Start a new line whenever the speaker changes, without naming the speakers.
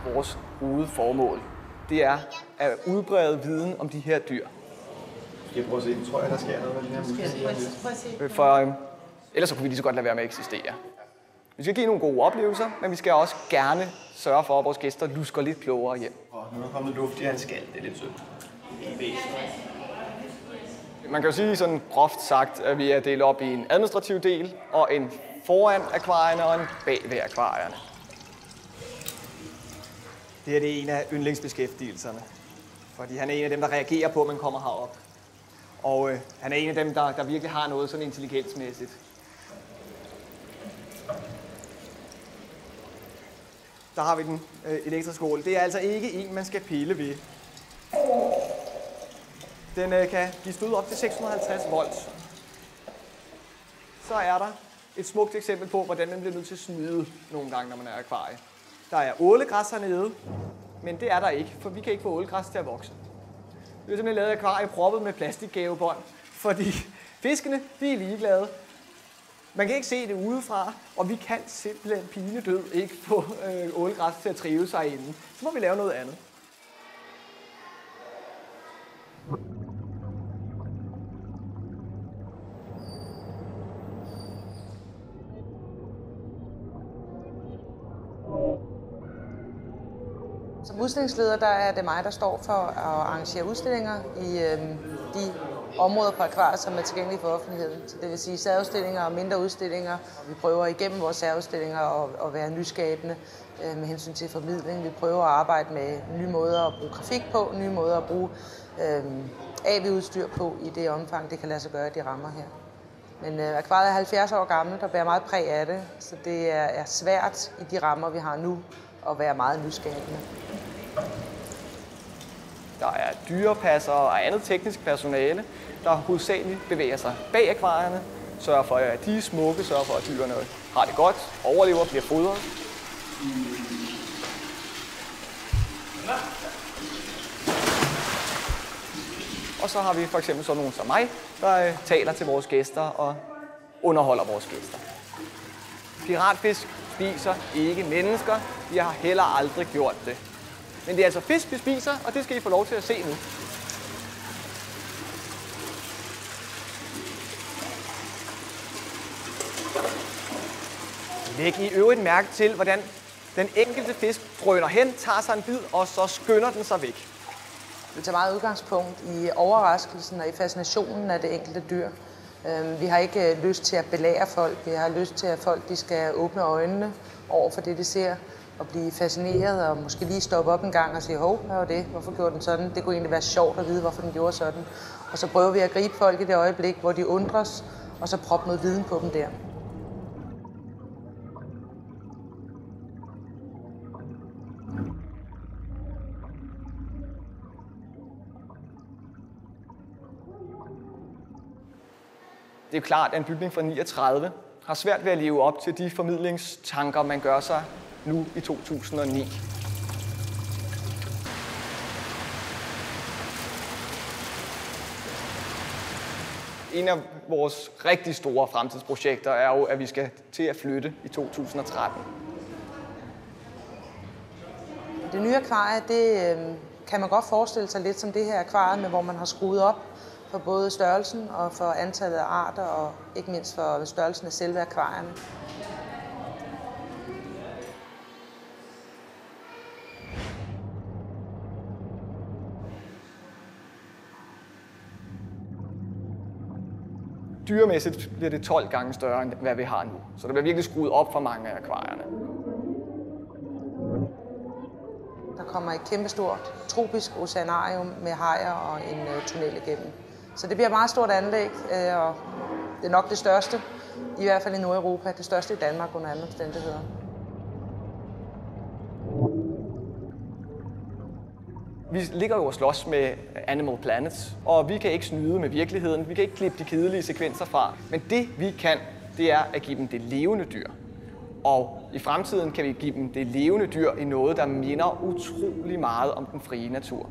vores hovedformål. Det er at udbrede viden om de her dyr.
Skal jeg prøve at se? Tror jeg, der sker noget med den her musik?
For ellers så kunne vi lige så godt lade være med at eksistere. Vi skal give nogle gode oplevelser, men vi skal også gerne sørge for, at vores gæster lusker lidt klogere hjem.
Nu er der kommet luft i hans skal. Det er lidt sødt.
Man kan jo sige sådan groft sagt, at vi er delt op i en administrativ del, og en foran akvarierne og en bag ved akvarierne. Det her det er en af yndlingsbeskæftigelserne, fordi han er en af dem, der reagerer på, at man kommer herop. Og han er en af dem, der virkelig har noget sådan intelligensmæssigt. Der har vi den elektriske ål. Det er altså ikke en, man skal pille ved. Den kan give stød op til 650 volt. Så er der et smukt eksempel på, hvordan man bliver nødt til at snyde nogle gange, når man er i akvarie. Der er ålegræs hernede, men det er der ikke, for vi kan ikke få ålegræs til at vokse. Vi har simpelthen lavet akvarie proppet med plastikgavebånd, fordi fiskene de er ligeglade. Man kan ikke se det udefra, og vi kan simpelthen pinedød ikke få ålegræs til at trive sig inden. Så må vi lave noget andet.
Som udstillingsleder der er det mig, der står for at arrangere udstillinger i de områder på akvariet, som er tilgængelige for offentligheden. Så det vil sige særudstillinger og mindre udstillinger. Vi prøver igennem vores særudstillinger at være nyskabende med hensyn til formidling. Vi prøver at arbejde med nye måder at bruge grafik på, nye måder at bruge AV-udstyr på i det omfang, det kan lade sig gøre i de rammer her. Men akvariet er 70 år gammelt, der bærer meget præg af det, så det er svært i de rammer, vi har nu, at være meget nyskabende.
Der er dyrepasser og andet teknisk personale, der hovedsageligt bevæger sig bag akvarierne, sørger for, at de er smukke, sørger for, at dyrene har det godt, overlever, bliver fodret. Og så har vi for eksempel sådan nogen som mig, der taler til vores gæster og underholder vores gæster. Piratfisk spiser ikke mennesker. De har heller aldrig gjort det. Men det er altså fisk, vi spiser, og det skal I få lov til at se nu. Læg i øvrigt mærke til, hvordan den enkelte fisk drøner hen, tager sig en bid, og så skynder den sig væk.
Vi tager meget udgangspunkt i overraskelsen og i fascinationen af det enkelte dyr. Vi har ikke lyst til at belære folk. Vi har lyst til, at folk de skal åbne øjnene over for det, de ser, og blive fascineret og måske lige stoppe op en gang og sige, hov, hvad var det? Hvorfor gjorde den sådan? Det kunne egentlig være sjovt at vide, hvorfor den gjorde sådan. Og så prøver vi at gribe folk i det øjeblik, hvor de undres, og så proppe noget viden på dem der.
Det er jo klart, at en bygning fra 39 har svært ved at leve op til de formidlingstanker, man gør sig nu i 2009. En af vores rigtig store fremtidsprojekter er jo, at vi skal til at flytte i 2013.
Det nye akvarie, det kan man godt forestille sig lidt som det her akvarie, hvor man har skruet op for både størrelsen og for antallet af arter, og ikke mindst for størrelsen af selve akvarierne.
Dyremæssigt bliver det 12 gange større, end hvad vi har nu. Så der bliver virkelig skruet op for mange af akvarierne.
Der kommer et kæmpestort tropisk oceanarium med hajer og en tunnel igennem. Så det bliver et meget stort anlæg, og det er nok det største, i hvert fald i Nordeuropa, det største i Danmark under andre omstændigheder.
Vi ligger jo og slås med Animal Planet, og vi kan ikke snyde med virkeligheden. Vi kan ikke klippe de kedelige sekvenser fra. Men det vi kan, det er at give dem det levende dyr. Og i fremtiden kan vi give dem det levende dyr i noget, der minder utrolig meget om den frie natur.